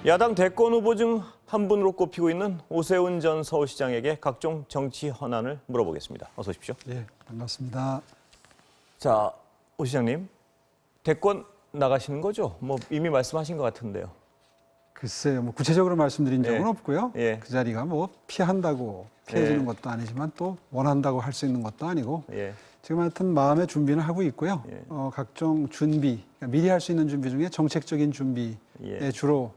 야당 대권 후보 중 한 분으로 꼽히고 있는 오세훈 전 서울시장에게 각종 정치 현안을 물어보겠습니다. 어서 오십시오. 네, 반갑습니다. 자, 오 시장님, 대권 나가시는 거죠? 뭐 이미 말씀하신 것 같은데요. 글쎄요, 뭐 구체적으로 말씀드린 적은 예. 없고요. 예. 그 자리가 뭐 피한다고 피해지는 예. 것도 아니지만 또 원한다고 할 수 있는 것도 아니고 예. 지금 하여튼 마음의 준비는 하고 있고요. 예. 각종 준비, 그러니까 미리 할 수 있는 준비 중에 정책적인 준비에 예. 주로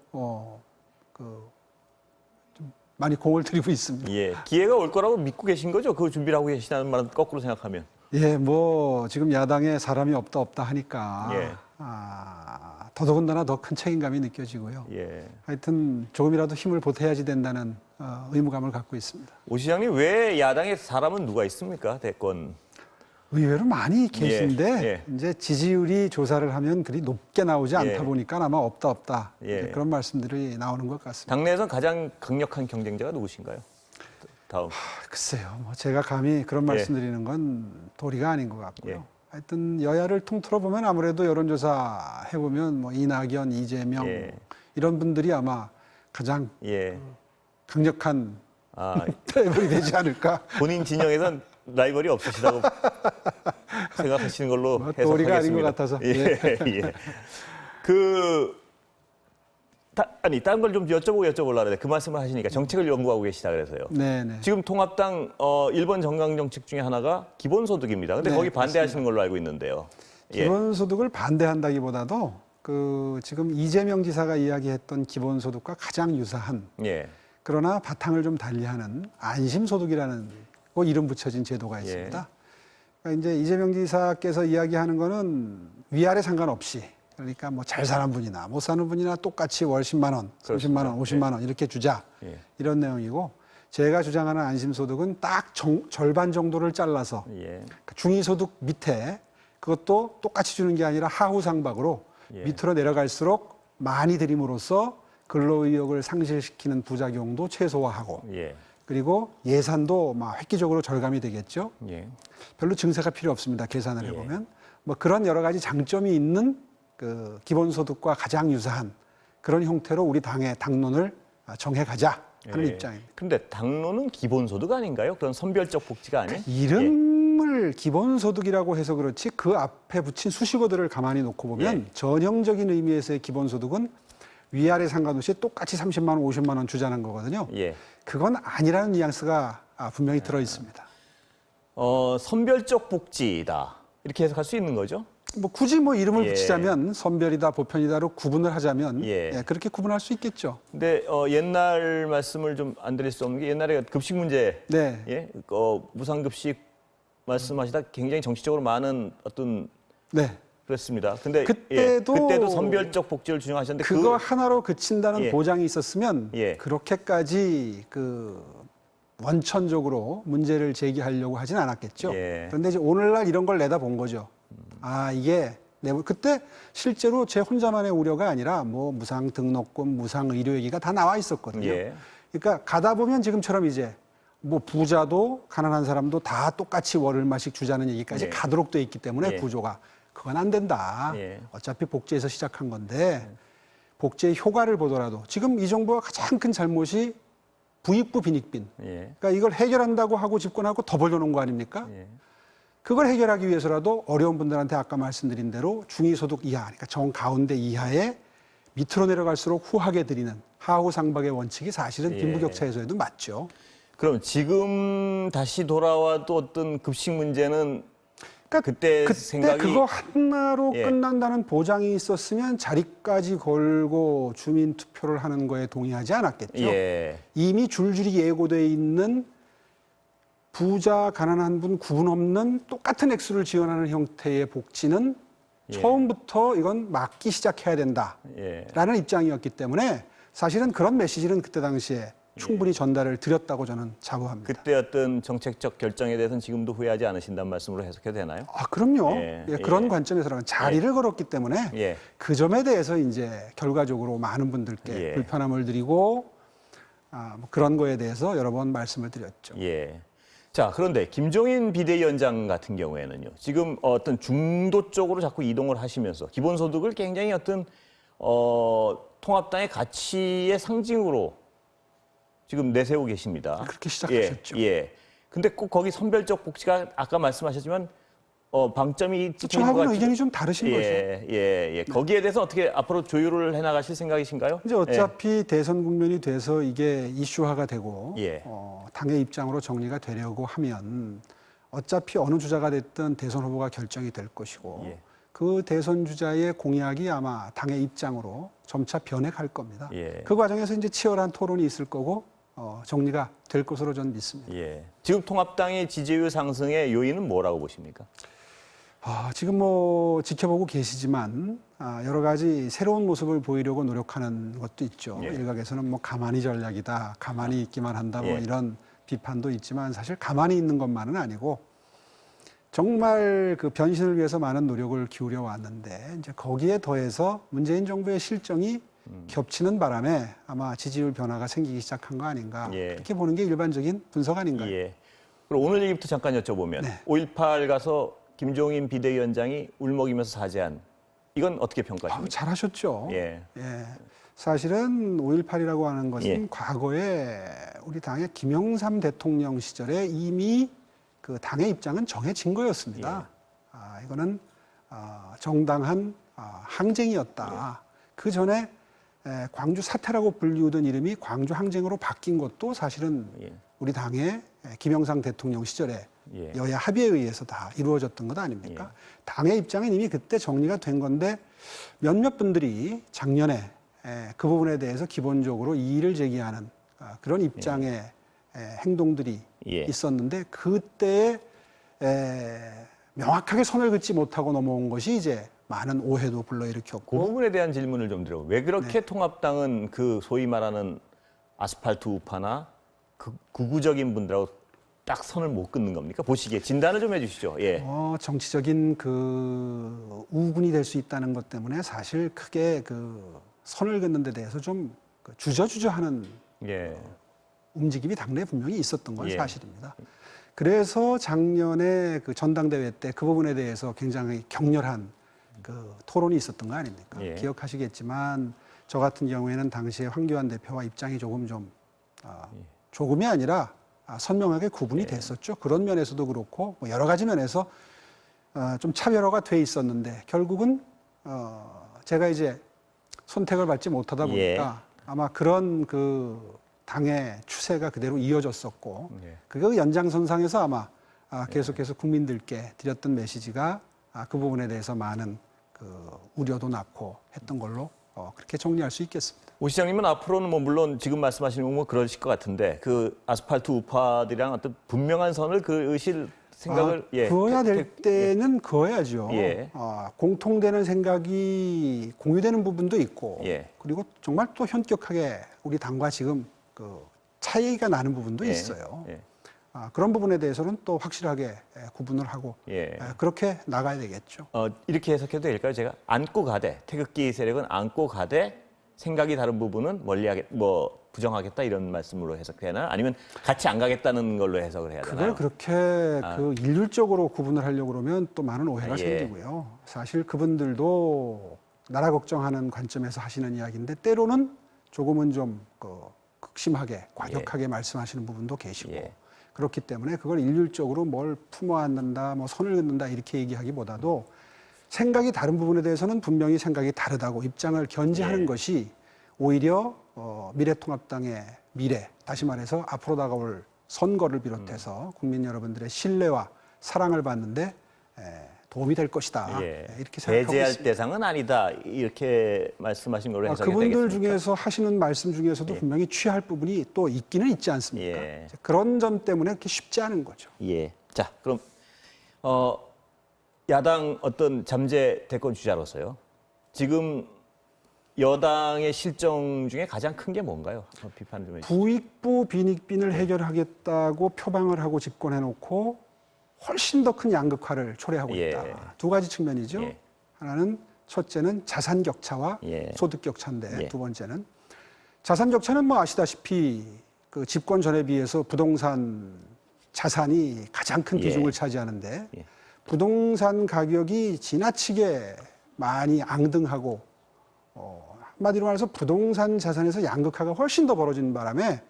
좀 많이 공을 들이고 있습니다. 예. 기회가 올 거라고 믿고 계신 거죠? 그 준비를 하고 계시다는 말은 거꾸로 생각하면. 예, 뭐 지금 야당에 사람이 없다 하니까 예. 더더군다나 더 큰 책임감이 느껴지고요. 예. 하여튼 조금이라도 힘을 보태야지 된다는 의무감을 갖고 있습니다. 오 시장님, 왜 야당에 사람은 누가 있습니까? 대권. 의외로 많이 계신데 예. 이제 지지율이 조사를 하면 그리 높게 나오지 않다 예. 보니까 아마 없다 예. 그런 말씀들이 나오는 것 같습니다. 당내에선 가장 강력한 경쟁자가 누구신가요? 다음. 글쎄요, 뭐 제가 감히 그런 예. 말씀드리는 건 도리가 아닌 것 같고요. 예. 하여튼 여야를 통틀어 보면 아무래도 여론조사 해보면 뭐 이낙연, 이재명 예. 이런 분들이 아마 가장 예. 강력한 아, 라이벌이 되지 않을까. 본인 진영에선 라이벌이 없으시다고 생각하시는 걸로 뭐 해석하겠습니다. 도리가 아닌 것 같아서. 예, 예. 다른 걸 좀 여쭤보려고 하는데 그 말씀을 하시니까 정책을 연구하고 계시다 그래서요. 네네. 지금 통합당 1번 정강 정책 중에 하나가 기본소득입니다. 근데 네, 거기 반대하시는 걸로 알고 있는데요. 예. 기본소득을 반대한다기보다도 지금 이재명 지사가 이야기했던 기본소득과 가장 유사한 예. 그러나 바탕을 좀 달리하는 안심소득이라는 거 이름 붙여진 제도가 있습니다. 그러니까 이제 이재명 지사께서 이야기하는 거는 위아래 상관없이 그러니까 뭐 잘 사는 분이나 못 사는 분이나 똑같이 월 10만 원, 30만 원, 50만 원 이렇게 주자 예. 이런 내용이고 제가 주장하는 안심소득은 딱 절반 정도를 잘라서 예. 중위소득 밑에 그것도 똑같이 주는 게 아니라 하후상박으로 예. 밑으로 내려갈수록 많이 들임으로써 근로의욕을 상실시키는 부작용도 최소화하고 예. 그리고 예산도 막 획기적으로 절감이 되겠죠. 예. 별로 증세가 필요 없습니다. 계산을 예. 해보면. 뭐 그런 여러 가지 장점이 있는 그 기본소득과 가장 유사한 그런 형태로 우리 당의 당론을 정해가자 하는 입장입니다. 근데 당론은 기본소득 아닌가요? 그런 선별적 복지가 아닌? 이름을 기본소득이라고 해서 그렇지 그 앞에 붙인 수식어들을 가만히 놓고 보면 전형적인 의미에서의 기본소득은 위아래 상관없이 똑같이 30만 원, 50만 원 주자는 거거든요. 예. 그건 아니라는 뉘앙스가 분명히 들어 있습니다. 선별적 복지다. 이렇게 해석할 수 있는 거죠? 뭐 굳이 뭐 이름을 예. 붙이자면 선별이다, 보편이다로 구분을 하자면 예. 그렇게 구분할 수 있겠죠. 근데 옛날 말씀을 좀 안 드릴 수 없는 게 옛날에 급식 문제, 네. 예, 무상급식 말씀하시다 굉장히 정치적으로 많은 어떤 네. 그랬습니다. 근데 그때도 선별적 복지를 주장하셨는데 그거 하나로 그친다는 예. 보장이 있었으면 예. 그렇게까지 원천적으로 문제를 제기하려고 하진 않았겠죠. 예. 그런데 이제 오늘날 이런 걸 내다본 거죠. 이게 그때 실제로 제 혼자만의 우려가 아니라 뭐 무상 등록금, 무상 의료 얘기가 다 나와 있었거든요. 예. 그러니까 가다 보면 지금처럼 이제 뭐 부자도 가난한 사람도 다 똑같이 월 얼마씩 주자는 얘기까지 예. 가도록 돼 있기 때문에 예. 구조가 그건 안 된다. 예. 어차피 복지에서 시작한 건데 복지의 효과를 보더라도 지금 이 정부가 가장 큰 잘못이 부익부 빈익빈. 예. 그러니까 이걸 해결한다고 하고 집권하고 더 벌려놓은 거 아닙니까? 예. 그걸 해결하기 위해서라도 어려운 분들한테 아까 말씀드린 대로 중위소득 이하, 그러니까 정 가운데 이하에 밑으로 내려갈수록 후하게 드리는 하후상박의 원칙이 사실은 예. 빈부격차 해소에도 맞죠. 그럼 지금 다시 돌아와도 어떤 급식 문제는 그때 생각이 그거 하나로 예. 끝난다는 보장이 있었으면 자리까지 걸고 주민 투표를 하는 거에 동의하지 않았겠죠. 예. 이미 줄줄이 예고되어 있는 부자, 가난한 분 구분 없는 똑같은 액수를 지원하는 형태의 복지는 예. 처음부터 이건 막기 시작해야 된다라는 예. 입장이었기 때문에 사실은 그런 메시지는 그때 당시에 충분히 전달을 드렸다고 저는 자부합니다. 그때 어떤 정책적 결정에 대해서는 지금도 후회하지 않으신다는 말씀으로 해석해도 되나요? 그럼요. 예, 그런 예. 관점에서는 자리를 걸었기 때문에 예. 그 점에 대해서 이제 결과적으로 많은 분들께 예. 불편함을 드리고 뭐 그런 거에 대해서 여러 번 말씀을 드렸죠. 예. 자, 그런데 김종인 비대위원장 같은 경우에는요. 지금 어떤 중도 쪽으로 자꾸 이동을 하시면서 기본소득을 굉장히 어떤 통합당의 가치의 상징으로 지금 내세우고 계십니다. 그렇게 시작하셨죠. 예. 근데 꼭 거기 선별적 복지가 아까 말씀하셨지만 방점이 찍혀 있는 것 저하고는 같지도- 의견이 좀 다르신 거죠. 예. 거기에 대해서 어떻게 앞으로 조율을 해나가실 생각이신가요? 이제 어차피 대선 국면이 돼서 이게 이슈화가 되고 예. 당의 입장으로 정리가 되려고 하면 어차피 어느 주자가 됐든 대선 후보가 결정이 될 것이고 예. 그 대선 주자의 공약이 아마 당의 입장으로 점차 변해갈 겁니다. 예. 그 과정에서 이제 치열한 토론이 있을 거고 정리가 될 것으로 저는 믿습니다. 예. 지금 통합당의 지지율 상승의 요인은 뭐라고 보십니까? 지금 뭐 지켜보고 계시지만 여러 가지 새로운 모습을 보이려고 노력하는 것도 있죠. 예. 일각에서는 뭐 가만히 전략이다, 가만히 있기만 한다, 뭐 예. 이런 비판도 있지만 사실 가만히 있는 것만은 아니고 정말 그 변신을 위해서 많은 노력을 기울여 왔는데 이제 거기에 더해서 문재인 정부의 실정이 겹치는 바람에 아마 지지율 변화가 생기기 시작한 거 아닌가 예. 그렇게 보는 게 일반적인 분석 아닌가요? 예. 그럼 오늘 얘기부터 잠깐 여쭤보면 네. 5.18 가서 김종인 비대위원장이 울먹이면서 사죄한 이건 어떻게 평가하십니까? 잘하셨죠. 예. 사실은 5.18이라고 하는 것은 예. 과거에 우리 당의 김영삼 대통령 시절에 이미 그 당의 입장은 정해진 거였습니다. 이거는 정당한 항쟁이었다. 그 전에 광주 사태라고 불리우던 이름이 광주 항쟁으로 바뀐 것도 사실은 예. 우리 당의 김영삼 대통령 시절에 예. 여야 합의에 의해서 다 이루어졌던 것 아닙니까? 당의 입장은 이미 그때 정리가 된 건데 몇몇 분들이 작년에 그 부분에 대해서 기본적으로 이의를 제기하는 그런 입장의 행동들이 예. 있었는데 그때에 명확하게 선을 긋지 못하고 넘어온 것이 이제 많은 오해도 그 불러일으켰고 부분에 대한 질문을 좀 드려요. 왜 그렇게 통합당은 그 소위 말하는 아스팔트 우파나 극우적인 분들하고 딱 선을 못 긋는 겁니까? 보시기에 진단을 좀 해주시죠. 예. 정치적인 그 우군이 될 수 있다는 것 때문에 사실 크게 그 선을 긋는 데 대해서 좀 주저주저하는 예. 움직임이 당내에 분명히 있었던 건 예. 사실입니다. 그래서 작년에 그 전당대회 때 그 부분에 대해서 굉장히 격렬한 그 토론이 있었던 거 아닙니까? 예. 기억하시겠지만 저 같은 경우에는 당시에 황교안 대표와 입장이 조금 좀 조금이 아니라 선명하게 구분이 됐었죠. 그런 면에서도 그렇고 뭐 여러 가지 면에서 좀 차별화가 돼 있었는데 결국은 제가 이제 선택을 받지 못하다 보니까 아마 그런 그 당의 추세가 그대로 이어졌었고 그 연장선상에서 아마 계속해서 국민들께 드렸던 메시지가 그 부분에 대해서 많은 그 우려도 낳고 했던 걸로 그렇게 정리할 수 있겠습니다. 오 시장님은 앞으로는 뭐 물론 지금 말씀하시는 뭐 그러실 것 같은데 그 아스팔트 우파들이랑 어떤 분명한 선을 그으실 생각을 그어야 될 때는 그어야죠. 예. 공통되는 생각이 공유되는 부분도 있고 예. 그리고 정말 또 현격하게 우리 당과 지금 그 차이가 나는 부분도 있어요. 예. 그런 부분에 대해서는 또 확실하게 구분을 하고 예. 그렇게 나가야 되겠죠. 이렇게 해석해도 될까요? 제가 안고 가되 태극기 세력은 안고 가되 생각이 다른 부분은 부정하겠다 이런 말씀으로 해석되나? 아니면 같이 안 가겠다는 걸로 해석을 해야 되나요? 그걸 그렇게 그 일률적으로 구분을 하려고 그러면 또 많은 오해가 예. 생기고요. 사실 그분들도 나라 걱정하는 관점에서 하시는 이야기인데 때로는 조금은 좀 극심하게 과격하게 말씀하시는 부분도 계시고 예. 그렇기 때문에 그걸 일률적으로 뭘 품어안는다, 뭐 선을 긋는다 이렇게 얘기하기보다도 생각이 다른 부분에 대해서는 분명히 생각이 다르다고 입장을 견지하는 예. 것이 오히려 미래통합당의 미래, 다시 말해서 앞으로 다가올 선거를 비롯해서 국민 여러분들의 신뢰와 사랑을 받는데 도움이 될 것이다. 예. 이렇게 생각하고 배제할 있습니다. 대상은 아니다 이렇게 말씀하신 걸로 해석이 그분들 되겠습니까? 중에서 하시는 말씀 중에서도 분명히 취할 부분이 또 있기는 있지 않습니까? 예. 그런 점 때문에 그렇게 쉽지 않은 거죠. 예. 자, 그럼 야당 어떤 잠재 대권 주자로서요. 지금 여당의 실정 중에 가장 큰 게 뭔가요? 비판 좀 해주세요. 부익부 빈익빈을 해결하겠다고 표방을 하고 집권해놓고 훨씬 더 큰 양극화를 초래하고 예. 있다. 두 가지 측면이죠. 예. 하나는 첫째는 자산 격차와 예. 소득 격차인데 예. 두 번째는 자산 격차는 뭐 아시다시피 그 집권 전에 비해서 부동산 자산이 가장 큰 예. 비중을 차지하는데 예. 부동산 가격이 지나치게 많이 앙등하고 한마디로 말해서 부동산 자산에서 양극화가 훨씬 더 벌어진 바람에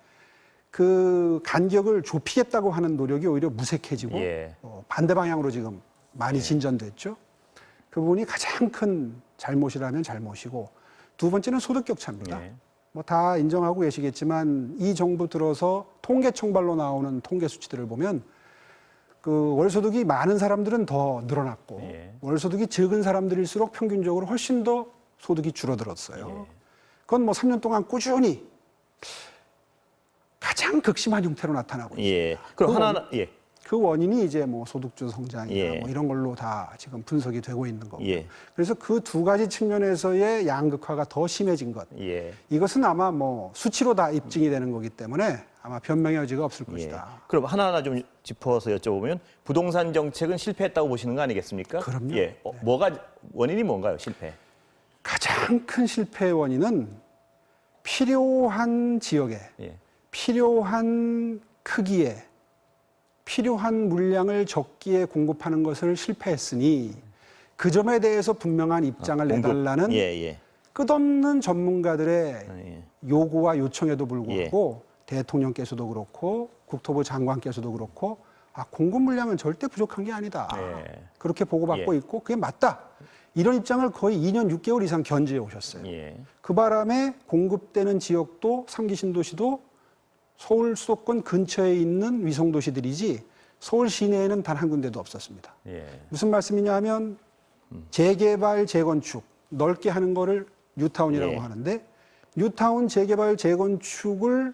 그 간격을 좁히겠다고 하는 노력이 오히려 무색해지고 예. 반대 방향으로 지금 많이 진전됐죠. 그 부분이 가장 큰 잘못이라면 잘못이고 두 번째는 소득 격차입니다. 예. 뭐 다 인정하고 계시겠지만 이 정부 들어서 통계청발로 나오는 통계 수치들을 보면 그 월소득이 많은 사람들은 더 늘어났고 예. 월소득이 적은 사람들일수록 평균적으로 훨씬 더 소득이 줄어들었어요. 예. 그건 뭐 3년 동안 꾸준히 가장 극심한 형태로 나타나고 있습니다. 예. 그럼 하나 예. 그 원인이 이제 뭐 소득주 성장이나 예. 뭐 이런 걸로 다 지금 분석이 되고 있는 거고. 예. 그래서 그 두 가지 측면에서의 양극화가 더 심해진 것. 예. 이것은 아마 뭐 수치로 다 입증이 되는 거기 때문에 아마 변명의 여지가 없을 예. 것이다. 그럼 하나하나 좀 짚어서 여쭤보면 부동산 정책은 실패했다고 보시는 거 아니겠습니까? 그럼요. 예. 뭐가 원인이 뭔가요? 실패. 가장 큰 실패의 원인은 필요한 지역에 예. 필요한 크기에 필요한 물량을 적기에 공급하는 것을 실패했으니 그 점에 대해서 분명한 입장을 내달라는 예, 예. 끝없는 전문가들의 예. 요구와 요청에도 불구하고 대통령께서도 그렇고 국토부 장관께서도 그렇고 공급 물량은 절대 부족한 게 아니다. 예. 그렇게 보고받고 예. 있고 그게 맞다. 이런 입장을 거의 2년 6개월 이상 견지해 오셨어요. 예. 그 바람에 공급되는 지역도 3기 신도시도 서울 수도권 근처에 있는 위성도시들이지 서울 시내에는 단 한 군데도 없었습니다. 예. 무슨 말씀이냐 하면 재개발, 재건축 넓게 하는 거를 뉴타운이라고 예. 하는데 뉴타운 재개발, 재건축을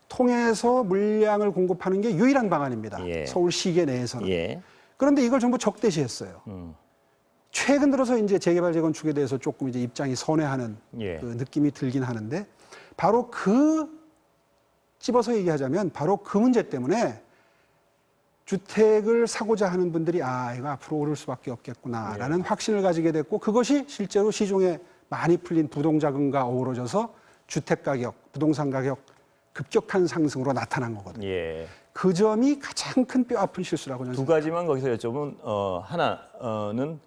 통해서 물량을 공급하는 게 유일한 방안입니다. 예. 서울 시계 내에서는. 예. 그런데 이걸 전부 적대시했어요. 음. 최근 들어서 이제 재개발, 재건축에 대해서 조금 이제 입장이 선회하는 예. 그 느낌이 들긴 하는데 바로 집어서 얘기하자면 바로 그 문제 때문에 주택을 사고자 하는 분들이 이거 앞으로 오를 수밖에 없겠구나라는 확신을 가지게 됐고 그것이 실제로 시중에 많이 풀린 부동자금과 어우러져서 주택 가격, 부동산 가격 급격한 상승으로 나타난 거거든요. 예. 그 점이 가장 큰 뼈아픈 실수라고 저는 두 가지만 거기서 여쭤보면 하나는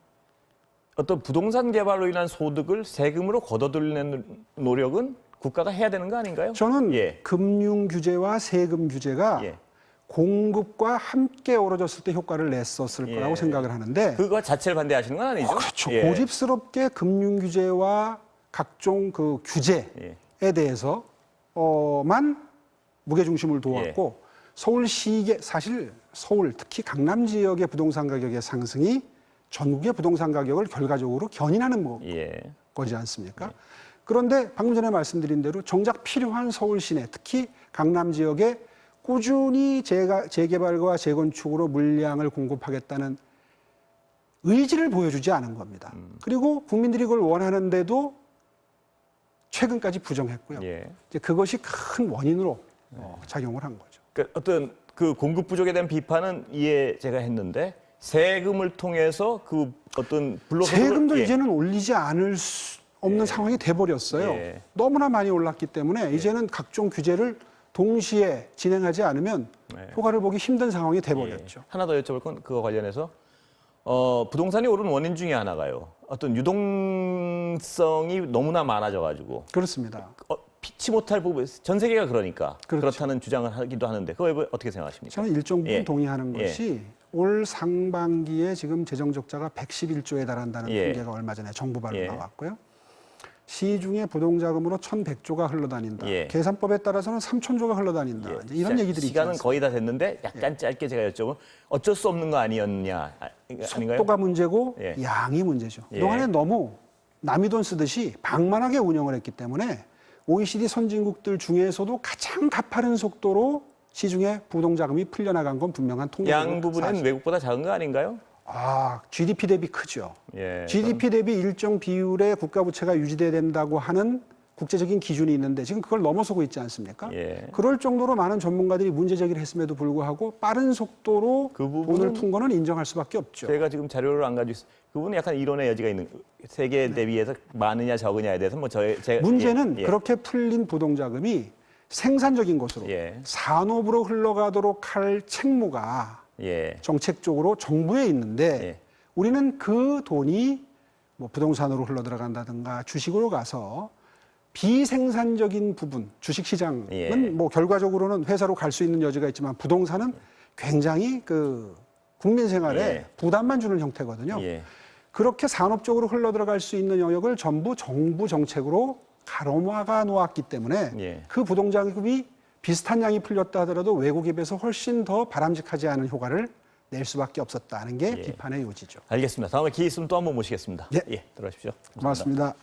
어떤 부동산 개발로 인한 소득을 세금으로 걷어들이는 노력은 국가가 해야 되는 거 아닌가요? 저는 예. 금융 규제와 세금 규제가 예. 공급과 함께 어우러졌을 때 효과를 냈었을 예. 거라고 생각을 하는데 그거 자체를 반대하시는 건 아니죠? 그렇죠. 예. 고집스럽게 금융 규제와 각종 그 규제에 예. 대해서만 무게 중심을 두었고 사실 서울 특히 강남 지역의 부동산 가격의 상승이 전국의 부동산 가격을 결과적으로 견인하는 예. 거지 않습니까? 그런데 방금 전에 말씀드린 대로 정작 필요한 서울 시내 특히 강남 지역에 꾸준히 재개발과 재건축으로 물량을 공급하겠다는 의지를 보여주지 않은 겁니다. 그리고 국민들이 그걸 원하는데도 최근까지 부정했고요. 예. 이제 그것이 큰 원인으로 작용을 한 거죠. 그러니까 어떤 그 공급 부족에 대한 비판은 이해 제가 했는데 세금을 통해서 그 어떤 불로소득을 세금도 이제는 올리지 않을 수 없는 상황이 돼버렸어요. 예. 너무나 많이 올랐기 때문에 이제는 각종 규제를 동시에 진행하지 않으면 효과를 보기 힘든 상황이 돼버렸죠. 하나 더 여쭤볼 건 그거 관련해서 부동산이 오른 원인 중에 하나가요. 어떤 유동성이 너무나 많아져가지고 그렇습니다. 피치 못할 부분, 전 세계가 그러니까 그렇죠. 그렇다는 주장을 하기도 하는데 그거에 어떻게 생각하십니까? 저는 일정 부분 예. 동의하는 예. 것이 올 상반기에 지금 재정 적자가 111조에 달한다는 예. 통계가 얼마 전에 정부 발로 예. 나왔고요. 시중에 부동자금으로 1,100조가 흘러다닌다. 예. 계산법에 따라서는 3,000조가 흘러다닌다. 예. 이제 이런 얘기들이 시간은 있지 거의 다 됐는데 약간 짧게 제가 여쭤보면 어쩔 수 없는 거 아니었냐 아닌가요? 속도가 문제고 예. 양이 문제죠. 예. 그동안에 너무 남의 돈 쓰듯이 방만하게 운영을 했기 때문에 OECD 선진국들 중에서도 가장 가파른 속도로 시중에 부동자금이 풀려나간 건 분명한 통계적으로 양 부분은 사실. 외국보다 작은 거 아닌가요? GDP 대비 크죠. 예. GDP 대비 일정 비율의 국가 부채가 유지돼야 된다고 하는 국제적인 기준이 있는데 지금 그걸 넘어서고 있지 않습니까? 예. 그럴 정도로 많은 전문가들이 문제 제기를 했음에도 불구하고 빠른 속도로 그 부분은 돈을 푼 거는 인정할 수밖에 없죠. 제가 지금 자료를 안 가지고 있어요. 그 부분은 약간 이론의 여지가 있는 세계 대비해서 많으냐 적으냐에 대해서 뭐 제가 문제는 예. 그렇게 풀린 부동자금이 생산적인 곳으로 예. 산업으로 흘러가도록 할 책무가 예. 정책적으로 정부에 있는데 예. 우리는 그 돈이 뭐 부동산으로 흘러 들어간다든가 주식으로 가서 비생산적인 부분, 주식시장은 예. 뭐 결과적으로는 회사로 갈 수 있는 여지가 있지만 부동산은 굉장히 그 국민 생활에 예. 부담만 주는 형태거든요. 예. 그렇게 산업적으로 흘러들어갈 수 있는 영역을 전부 정부 정책으로 가로막아 놓았기 때문에 예. 그 부동산급이 비슷한 양이 풀렸다 하더라도 외국에 비해서 훨씬 더 바람직하지 않은 효과를 낼 수밖에 없었다는 게 예. 비판의 요지죠. 알겠습니다. 다음에 기회 있으면 또 한번 모시겠습니다. 예. 들어가십시오. 고맙습니다.